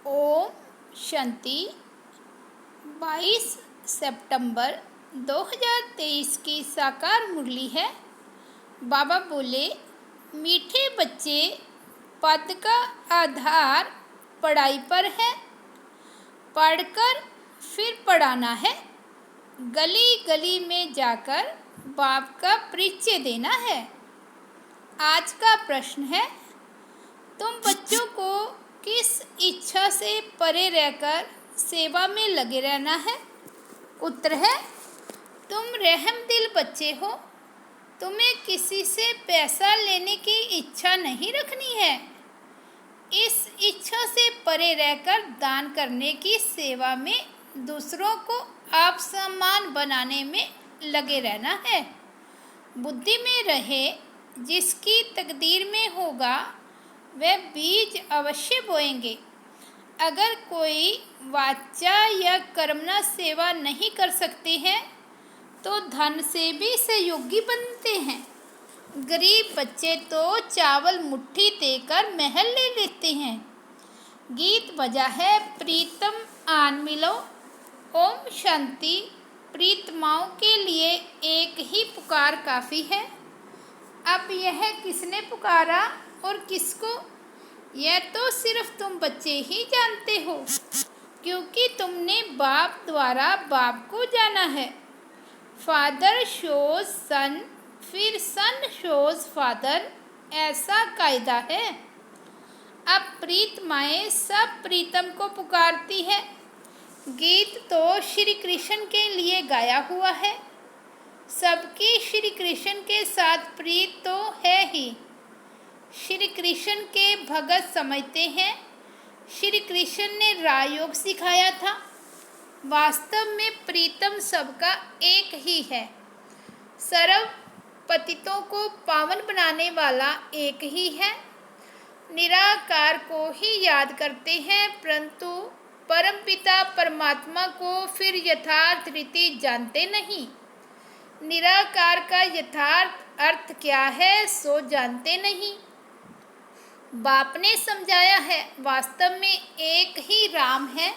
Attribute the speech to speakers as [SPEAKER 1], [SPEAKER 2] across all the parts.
[SPEAKER 1] ओम शांति। 22 सितंबर 2023 की साकार मुरली है। बाबा बोले, मीठे बच्चे, पद का आधार पढ़ाई पर है। पढ़कर फिर पढ़ाना है। गली गली में जाकर बाप का परिचय देना है। आज का प्रश्न है, तुम बच्चों को किस इच्छा से परे रहकर सेवा में लगे रहना है? उत्तर है, तुम रहम दिल बच्चे हो। तुम्हें किसी से पैसा लेने की इच्छा नहीं रखनी है। इस इच्छा से परे रहकर दान करने की सेवा में दूसरों को आप समान बनाने में लगे रहना है। बुद्धि में रहे, जिसकी तकदीर में होगा वह बीज अवश्य बोएंगे। अगर कोई वाचा या कर्मणा सेवा नहीं कर सकते हैं तो धन से भी सहयोगी बनते हैं। गरीब बच्चे तो चावल मुट्ठी देकर महल ले लेते हैं। गीत बजा है, प्रीतम आन मिलो। ओम शांति। प्रीतमाओं के लिए एक ही पुकार काफ़ी है। अब यह किसने पुकारा और किसको, यह तो सिर्फ तुम बच्चे ही जानते हो, क्योंकि तुमने बाप द्वारा बाप को जाना है। फादर शोज सन, फिर सन शोज फादर, ऐसा कायदा है। अब प्रीतमाएँ सब प्रीतम को पुकारती है। गीत तो श्री कृष्ण के लिए गाया हुआ है। सबकी श्री कृष्ण के साथ प्रीत तो है ही। श्री कृष्ण के भगत समझते हैं। श्री कृष्ण ने राजयोग सिखाया था। वास्तव में प्रीतम सबका एक ही है। सर्व पतितों को पावन बनाने वाला एक ही है। निराकार को ही याद करते हैं, परंतु परमपिता परमात्मा को फिर यथार्थ रीति जानते नहीं। निराकार का यथार्थ अर्थ क्या है सो जानते नहीं। बाप ने समझाया है, वास्तव में एक ही राम है।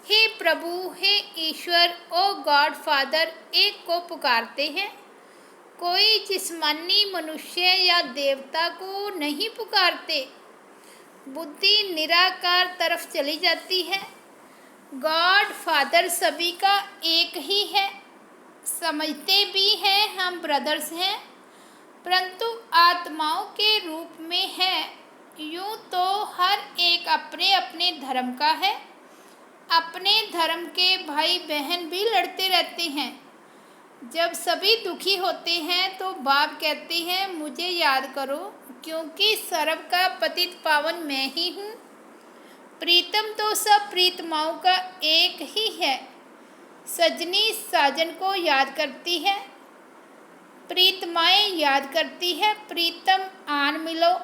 [SPEAKER 1] हे प्रभु, हे ईश्वर, ओ गॉड फादर, एक को पुकारते हैं। कोई जिस्मानी मनुष्य या देवता को नहीं पुकारते। बुद्धि निराकार तरफ चली जाती है। गॉड फादर सभी का एक ही है। समझते भी हैं हम ब्रदर्स हैं, परंतु आत्माओं के रूप में है। यूँ तो हर एक अपने अपने धर्म का है। अपने धर्म के भाई बहन भी लड़ते रहते हैं। जब सभी दुखी होते हैं तो बाप कहते हैं, मुझे याद करो, क्योंकि सर्व का पतित पावन मैं ही हूँ। प्रीतम तो सब प्रीतमाओं का एक ही है। सजनी साजन को याद करती है। प्रीतमाएँ याद करती है, प्रीतम आन मिलो।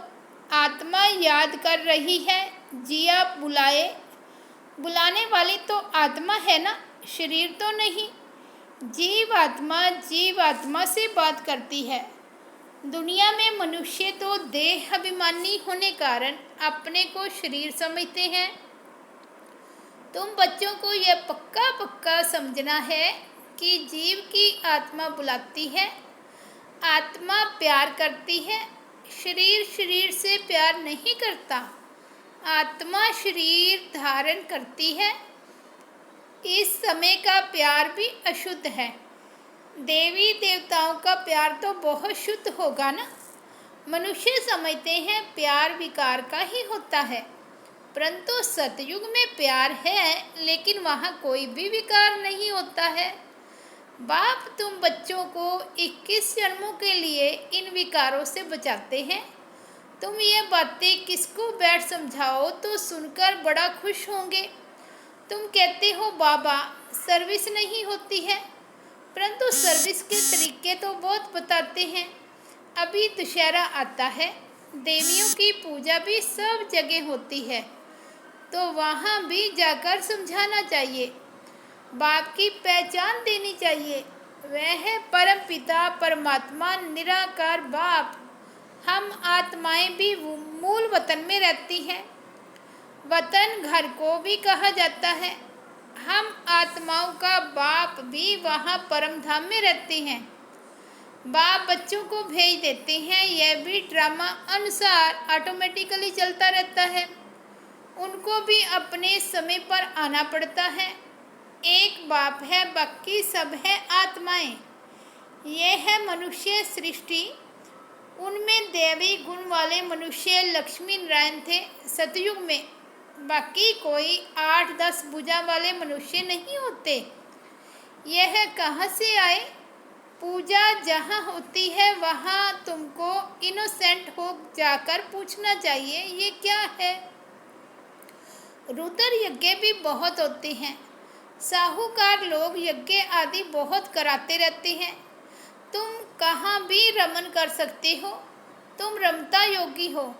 [SPEAKER 1] आत्मा याद कर रही है, जिया बुलाए। बुलाने वाली तो आत्मा है ना, शरीर तो नहीं। जीव आत्मा से बात करती है। दुनिया में मनुष्य तो देह अभिमानी होने कारण अपने को शरीर समझते हैं। तुम बच्चों को यह पक्का पक्का समझना है कि जीव की आत्मा बुलाती है। आत्मा प्यार करती है। शरीर से प्यार नहीं करता। आत्मा शरीर धारण करती है। इस समय का प्यार भी अशुद्ध है। देवी देवताओं का प्यार तो बहुत शुद्ध होगा ना। मनुष्य समझते हैं प्यार विकार का ही होता है, परंतु सतयुग में प्यार है, लेकिन वहाँ कोई भी विकार नहीं होता है। बाप तुम बच्चों को 21 जन्मों के लिए इन विकारों से बचाते हैं। तुम ये बातें किसको बैठ समझाओ तो सुनकर बड़ा खुश होंगे। तुम कहते हो बाबा सर्विस नहीं होती है, परंतु सर्विस के तरीके तो बहुत बताते हैं। अभी दशहरा आता है, देवियों की पूजा भी सब जगह होती है, तो वहाँ भी जाकर समझाना चाहिए। बाप की पहचान देनी चाहिए। वह है परम पिता परमात्मा निराकार बाप। हम आत्माएं भी मूल वतन में रहती हैं। वतन घर को भी कहा जाता है। हम आत्माओं का बाप भी वहाँ परम धाम में रहते हैं। बाप बच्चों को भेज देते हैं, यह भी ड्रामा अनुसार ऑटोमेटिकली चलता रहता है। उनको भी अपने समय पर आना पड़ता है। एक बाप है, बाकी सब है आत्माएं। ये है मनुष्य सृष्टि। उनमें दैवी गुण वाले मनुष्य लक्ष्मी नारायण थे सतयुग में। बाकी कोई 8-10 भुजा वाले मनुष्य नहीं होते। यह कहाँ से आए? पूजा जहाँ होती है वहाँ तुमको इनोसेंट हो जाकर पूछना चाहिए, ये क्या है? रुद्र यज्ञ भी बहुत होते हैं। साहूकार लोग यज्ञ आदि बहुत कराते रहते हैं। तुम कहाँ भी रमन कर सकते हो। तुम रमता योगी हो,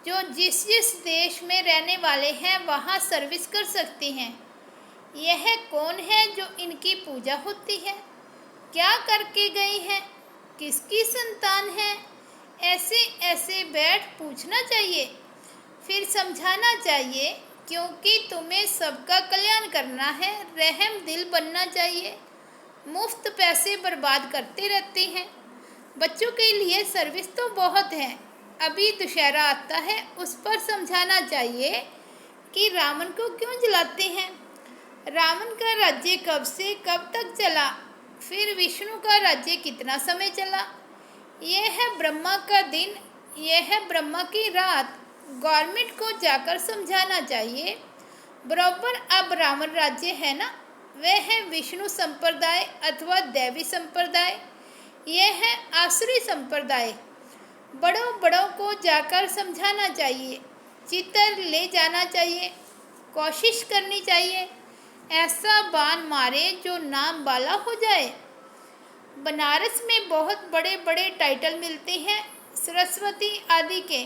[SPEAKER 1] जो जिस जिस देश में रहने वाले हैं वहाँ सर्विस कर सकते हैं। यह कौन है जो इनकी पूजा होती है? क्या करके गए हैं? किसकी संतान है? ऐसे ऐसे बैठ पूछना चाहिए, फिर समझाना चाहिए, क्योंकि तुम्हें सबका कल्याण करना है। रहम दिल बनना चाहिए। मुफ्त पैसे बर्बाद करते रहते हैं। बच्चों के लिए सर्विस तो बहुत है। अभी दशहरा आता है, उस पर समझाना चाहिए कि रावण को क्यों जलाते हैं। रावण का राज्य कब से कब तक चला, फिर विष्णु का राज्य कितना समय चला। यह है ब्रह्मा का दिन, यह है ब्रह्मा की रात। गवर्नमेंट को जाकर समझाना चाहिए। बराबर अब रावण राज्य है ना, वह है विष्णु संप्रदाय अथवा दैवी संप्रदाय। यह है आसुरी संप्रदाय। बड़ों बड़ों को जाकर समझाना चाहिए, चित्र ले जाना चाहिए, कोशिश करनी चाहिए, ऐसा बाण मारे जो नाम वाला हो जाए। बनारस में बहुत बड़े बड़े टाइटल मिलते हैं सरस्वती आदि के।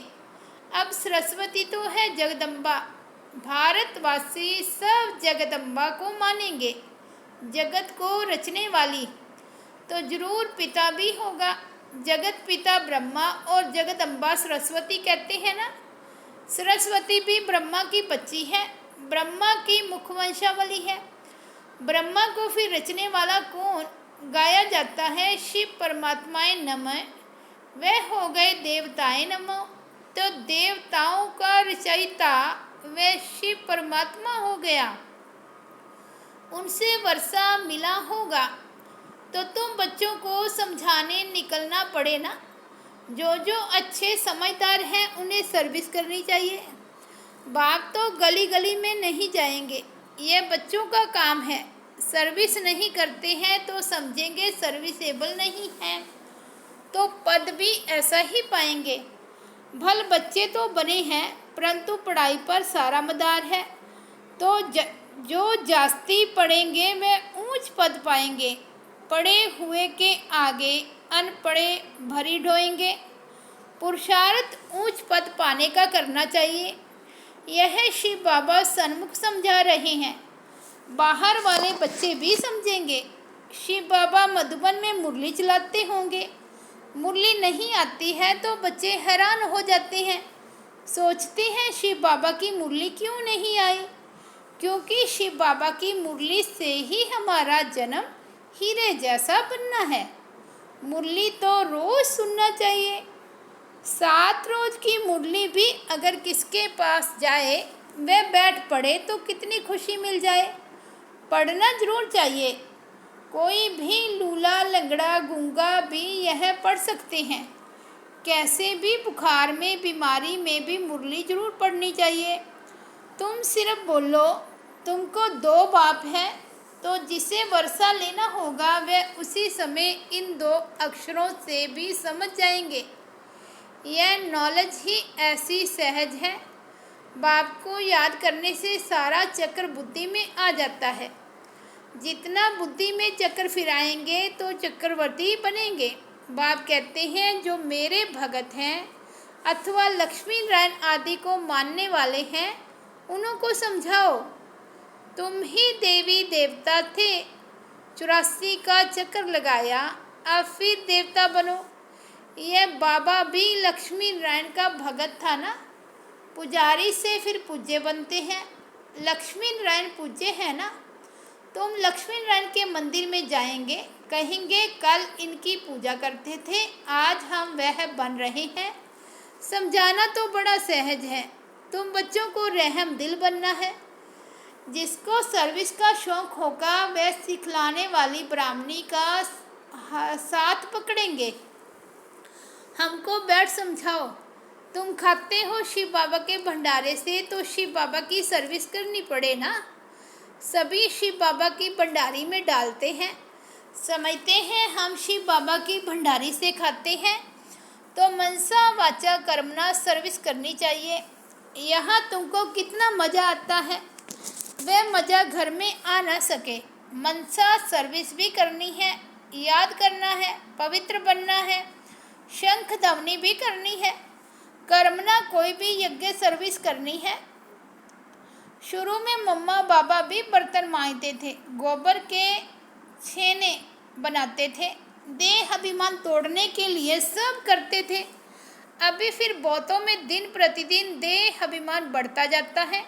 [SPEAKER 1] अब सरस्वती तो है जगदम्बा। भारतवासी सब जगदम्बा को मानेंगे। जगत को रचने वाली तो जरूर पिता भी होगा। जगत पिता ब्रह्मा और जगदम्बा सरस्वती कहते हैं ना। सरस्वती भी ब्रह्मा की बच्ची है, ब्रह्मा की मुखवंशावली है। ब्रह्मा को फिर रचने वाला कौन गाया जाता है? शिव परमात्माए नमः। वह हो गए देवताएं नमो। तो देवताओं का रचयिता वह शिव परमात्मा हो गया। उनसे वर्षा मिला होगा। तो तुम बच्चों को समझाने निकलना पड़े ना। जो जो अच्छे समझदार हैं उन्हें सर्विस करनी चाहिए। बाप तो गली गली में नहीं जाएंगे, ये बच्चों का काम है। सर्विस नहीं करते हैं तो समझेंगे सर्विसेबल नहीं हैं, तो पद भी ऐसा ही पाएंगे। भल बच्चे तो बने हैं, परंतु पढ़ाई पर सारा मदार है। तो जो जास्ती पढ़ेंगे वे ऊंच पद पाएंगे। पढ़े हुए के आगे अनपढ़े भरी ढोएंगे। पुरुषार्थ ऊंच पद पाने का करना चाहिए। यह शिव बाबा सन्मुख समझा रहे हैं। बाहर वाले बच्चे भी समझेंगे। शिव बाबा मधुबन में मुरली चलाते होंगे। मुरली नहीं आती है तो बच्चे हैरान हो जाते हैं, सोचते हैं शिव बाबा की मुरली क्यों नहीं आई। क्योंकि शिव बाबा की मुरली से ही हमारा जन्म हीरे जैसा बनना है। मुरली तो रोज सुनना चाहिए। 7 रोज की मुरली भी अगर किसके पास जाए वह बैठ पढ़े तो कितनी खुशी मिल जाए। पढ़ना जरूर चाहिए। कोई भी लूला लंगड़ा गूंगा भी यह पढ़ सकते हैं। कैसे भी बुखार में बीमारी में भी मुरली जरूर पढ़नी चाहिए। तुम सिर्फ बोलो तुमको 2 बाप हैं, तो जिसे वर्षा लेना होगा वह उसी समय इन 2 अक्षरों से भी समझ जाएंगे। यह नॉलेज ही ऐसी सहज है। बाप को याद करने से सारा चक्र बुद्धि में आ जाता है। जितना बुद्धि में चक्र फिराएंगे तो चक्रवर्ती बनेंगे। बाप कहते हैं जो मेरे भगत हैं अथवा लक्ष्मी नारायण आदि को मानने वाले हैं उनको समझाओ। तुम ही देवी देवता थे, 84 का चक्र लगाया, अब फिर देवता बनो। यह बाबा भी लक्ष्मी नारायण का भगत था ना। पुजारी से फिर पूज्य बनते हैं। लक्ष्मी नारायण पूज्य है ना। तुम लक्ष्मी नारायण के मंदिर में जाएंगे, कहेंगे कल इनकी पूजा करते थे, आज हम वह बन रहे हैं। समझाना तो बड़ा सहज है। तुम बच्चों को रहम दिल बनना है। जिसको सर्विस का शौक होगा वह सिखलाने वाली ब्राह्मणी का साथ पकड़ेंगे। हमको बैठ समझाओ। तुम खाते हो शिव बाबा के भंडारे से, तो शिव बाबा की सर्विस करनी पड़े ना। सभी शिव बाबा की भंडारी में डालते हैं, समझते हैं हम शिव बाबा की भंडारी से खाते हैं, तो मनसा वाचा कर्मणा सर्विस करनी चाहिए। यहाँ तुमको कितना मज़ा आता है, वह मज़ा घर में आ ना सके। मनसा सर्विस भी करनी है, याद करना है, पवित्र बनना है, शंख ध्वनि भी करनी है। कर्मणा कोई भी यज्ञ सर्विस करनी है। शुरू में मम्मा बाबा भी बर्तन मांजते थे, गोबर के छेने बनाते थे, देह अभिमान तोड़ने के लिए सब करते थे। अभी फिर बहुतों में दिन प्रतिदिन देह अभिमान बढ़ता जाता है।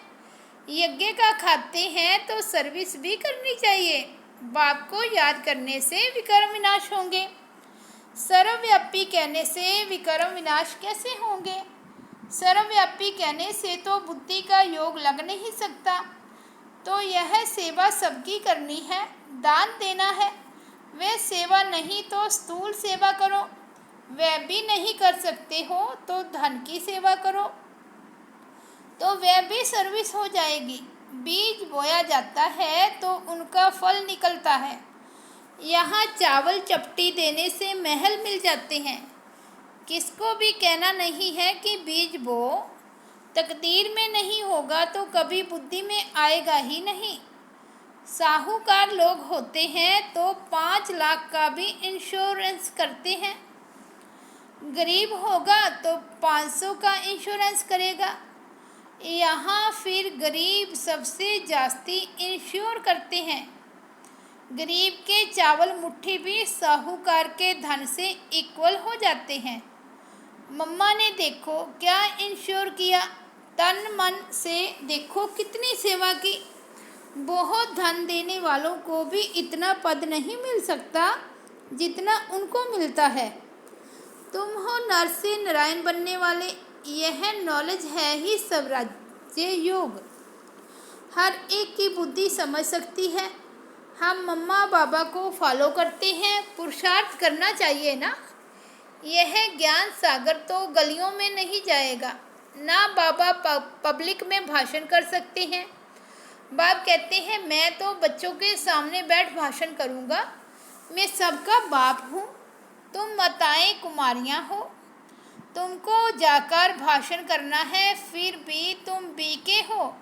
[SPEAKER 1] यज्ञ का खाते हैं तो सर्विस भी करनी चाहिए। बाप को याद करने से विकर्म विनाश होंगे। सर्वव्यापी कहने से विकर्म विनाश कैसे होंगे? सर्वव्यापी कहने से तो बुद्धि का योग लग नहीं सकता। तो यह सेवा सबकी करनी है, दान देना है। वह सेवा नहीं तो स्थूल सेवा करो, वह भी नहीं कर सकते हो तो धन की सेवा करो, तो वह भी सर्विस हो जाएगी। बीज बोया जाता है तो उनका फल निकलता है। यहाँ चावल चपटी देने से महल मिल जाते हैं। किसको भी कहना नहीं है कि बीज बो, तकदीर में नहीं होगा तो कभी बुद्धि में आएगा ही नहीं। साहूकार लोग होते हैं तो 5 लाख का भी इंश्योरेंस करते हैं। गरीब होगा तो 500 का इंश्योरेंस करेगा। यहाँ फिर गरीब सबसे जास्ती इंश्योर करते हैं। गरीब के चावल मुट्ठी भी साहूकार के धन से इक्वल हो जाते हैं। मम्मा ने देखो क्या इंश्योर किया, तन मन से देखो कितनी सेवा की। बहुत धन देने वालों को भी इतना पद नहीं मिल सकता जितना उनको मिलता है। तुम हो नर से नारायण बनने वाले, यह नॉलेज है ही सब राज्य योग। हर एक की बुद्धि समझ सकती है। हम मम्मा बाबा को फॉलो करते हैं, पुरुषार्थ करना चाहिए ना। यह ज्ञान सागर तो गलियों में नहीं जाएगा ना। बाबा पब्लिक में भाषण कर सकते हैं। बाप कहते हैं मैं तो बच्चों के सामने बैठ भाषण करूँगा, मैं सबका बाप हूँ, तुम माताएं कुमारियाँ हो, तुमको जाकर भाषण करना है, फिर भी तुम बीके हो।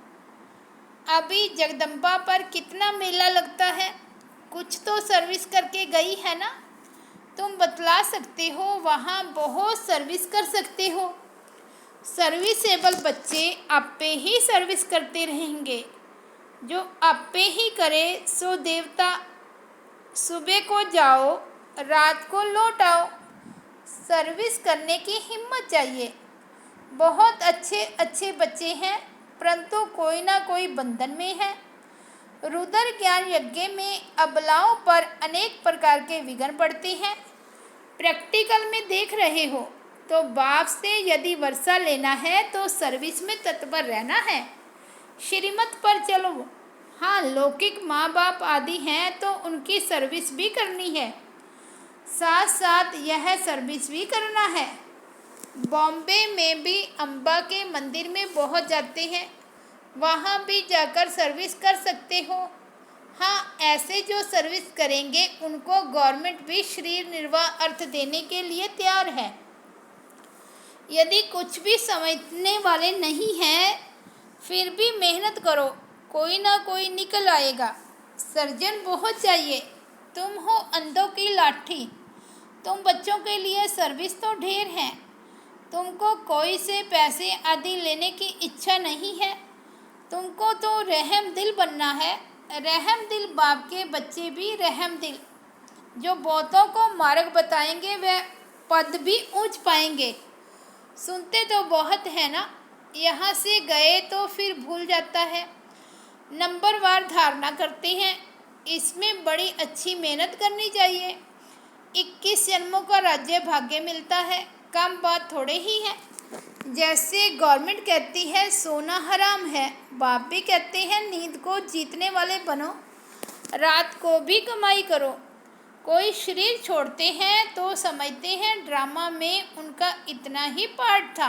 [SPEAKER 1] अभी जगदम्बा पर कितना मेला लगता है, कुछ तो सर्विस करके गई है ना। तुम बतला सकते हो, वहाँ बहुत सर्विस कर सकते हो। सर्विसेबल बच्चे आपे ही सर्विस करते रहेंगे। जो आपे ही करे सो देवता। सुबह को जाओ, रात को लौट आओ। सर्विस करने की हिम्मत चाहिए। बहुत अच्छे अच्छे बच्चे हैं, परंतु कोई ना कोई बंधन में है। रुद्र ज्ञान यज्ञ में अबलाओं पर अनेक प्रकार के विघ्न पड़ते हैं। प्रैक्टिकल में देख रहे हो तो बाप से यदि वर्षा लेना है तो सर्विस में तत्पर रहना है। श्रीमत पर चलो। हाँ, लौकिक माँ बाप आदि हैं तो उनकी सर्विस भी करनी है, साथ साथ यह सर्विस भी करना है। बॉम्बे में भी अम्बा के मंदिर में बहुत जाते हैं, वहाँ भी जाकर सर्विस कर सकते हो। हाँ, ऐसे जो सर्विस करेंगे उनको गवर्नमेंट भी शरीर निर्वाह अर्थ देने के लिए तैयार है। यदि कुछ भी समझने वाले नहीं हैं, फिर भी मेहनत करो, कोई ना कोई निकल आएगा। सर्जन बहुत चाहिए। तुम हो अंधों की लाठी। तुम बच्चों के लिए सर्विस तो ढेर है। तुमको कोई से पैसे आदि लेने की इच्छा नहीं है। तुमको तो रहम दिल बनना है। रहम दिल बाप के बच्चे भी रहम दिल, जो बहुतों को मार्ग बताएंगे वह पद भी ऊंच पाएंगे। सुनते तो बहुत है ना, यहाँ से गए तो फिर भूल जाता है। नंबरवार धारणा करते हैं, इसमें बड़ी अच्छी मेहनत करनी चाहिए। 21 जन्मों का राज्य भाग्य मिलता है, कम बात थोड़े ही है। जैसे गवर्नमेंट कहती है सोना हराम है, बाप भी कहते हैं नींद को जीतने वाले बनो, रात को भी कमाई करो। कोई शरीर छोड़ते हैं तो समझते हैं ड्रामा में उनका इतना ही पार्ट था।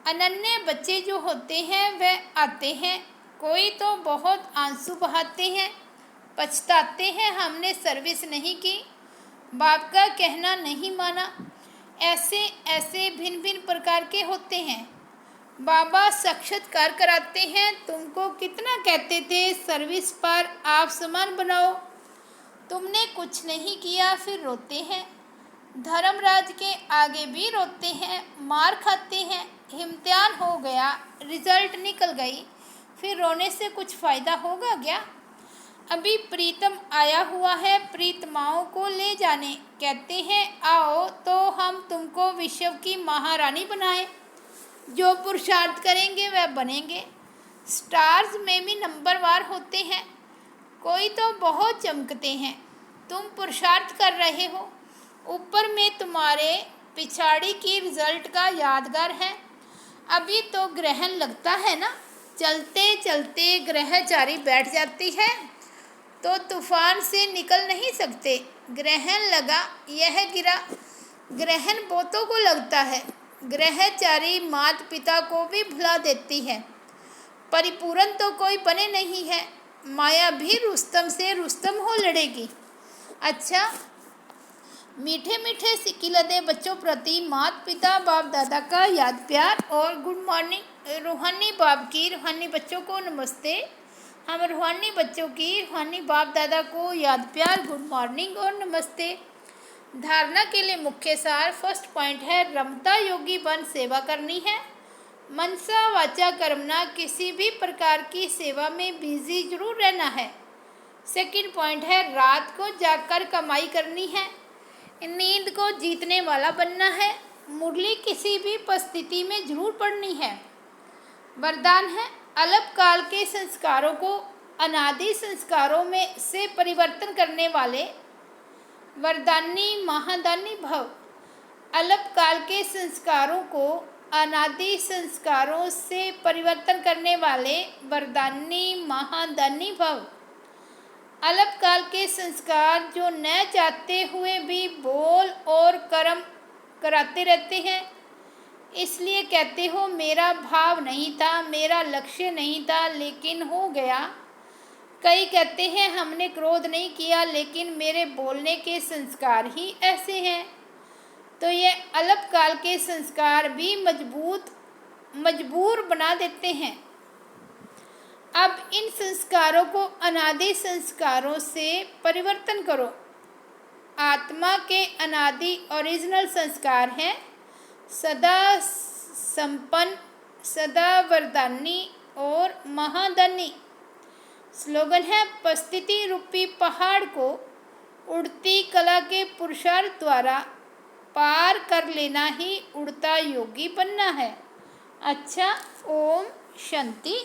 [SPEAKER 1] अनन्य बच्चे जो होते हैं वह आते हैं, कोई तो बहुत आंसू बहाते हैं, पछताते हैं हमने सर्विस नहीं की, बाप का कहना नहीं माना। ऐसे ऐसे भिन्न भिन्न प्रकार के होते हैं। बाबा साक्षात्कार कराते हैं, तुमको कितना कहते थे सर्विस पर आप सामान बनाओ, तुमने कुछ नहीं किया, फिर रोते हैं। धर्मराज के आगे भी रोते हैं, मार खाते हैं, इम्तिहान हो गया, रिजल्ट निकल गई, फिर रोने से कुछ फ़ायदा होगा क्या? अभी प्रीतम आया हुआ है प्रीतमाओं को ले जाने, कहते हैं आओ तो हम तुमको विश्व की महारानी बनाएं। जो पुरुषार्थ करेंगे वह बनेंगे। स्टार्स में भी नंबरवार होते हैं, कोई तो बहुत चमकते हैं। तुम पुरुषार्थ कर रहे हो, ऊपर में तुम्हारे पिछाड़ी की रिजल्ट का यादगार है। अभी तो ग्रहण लगता है ना, चलते चलते ग्रहचारी बैठ जाती है तो तूफान से निकल नहीं सकते। ग्रहण लगा, यह गिरा। ग्रहण बहुतों को लगता है, ग्रहचारी माता पिता को भी भुला देती है। परिपूर्ण तो कोई बने नहीं है, माया भी रुस्तम से रुस्तम हो लड़ेगी। अच्छा, मीठे मीठे सिकिलदे बच्चों प्रति माता पिता बाप दादा का याद प्यार और गुड मॉर्निंग। रूहानी बाप की रूहानी बच्चों को नमस्ते। हम रूहानी बच्चों की रूहानी बाप दादा को याद प्यार, गुड मॉर्निंग और नमस्ते। धारणा के लिए मुख्य सार, फर्स्ट पॉइंट है रमता योगी बन सेवा करनी है। मनसा वाचा कर्मना, किसी भी प्रकार की सेवा में बिजी जरूर रहना है। सेकंड पॉइंट है रात को जागकर कमाई करनी है, नींद को जीतने वाला बनना है, मुरली किसी भी परिस्थिति में जरूर पढ़नी है। वरदान है अल्पकाल के संस्कारों को अनादि संस्कारों में से परिवर्तन करने वाले वरदानी महादानी भव। अल्पकाल के संस्कारों को अनादि संस्कारों से परिवर्तन करने वाले वरदानी महादानी भव। अल्पकाल के संस्कार जो न चाहते हुए भी बोल और कर्म कराते रहते हैं, इसलिए कहते हो मेरा भाव नहीं था, मेरा लक्ष्य नहीं था, लेकिन हो गया। कई कहते हैं हमने क्रोध नहीं किया, लेकिन मेरे बोलने के संस्कार ही ऐसे हैं। तो ये अल्पकाल के संस्कार भी मजबूर बना देते हैं। अब इन संस्कारों को अनादि संस्कारों से परिवर्तन करो। आत्मा के अनादि ओरिजिनल संस्कार हैं सदा संपन्न, सदा वरदानी और महादानी। स्लोगन है परिस्थिति रूपी पहाड़ को उड़ती कला के पुरुषार्थ द्वारा पार कर लेना ही उड़ता योगी बनना है। अच्छा, ओम शांति।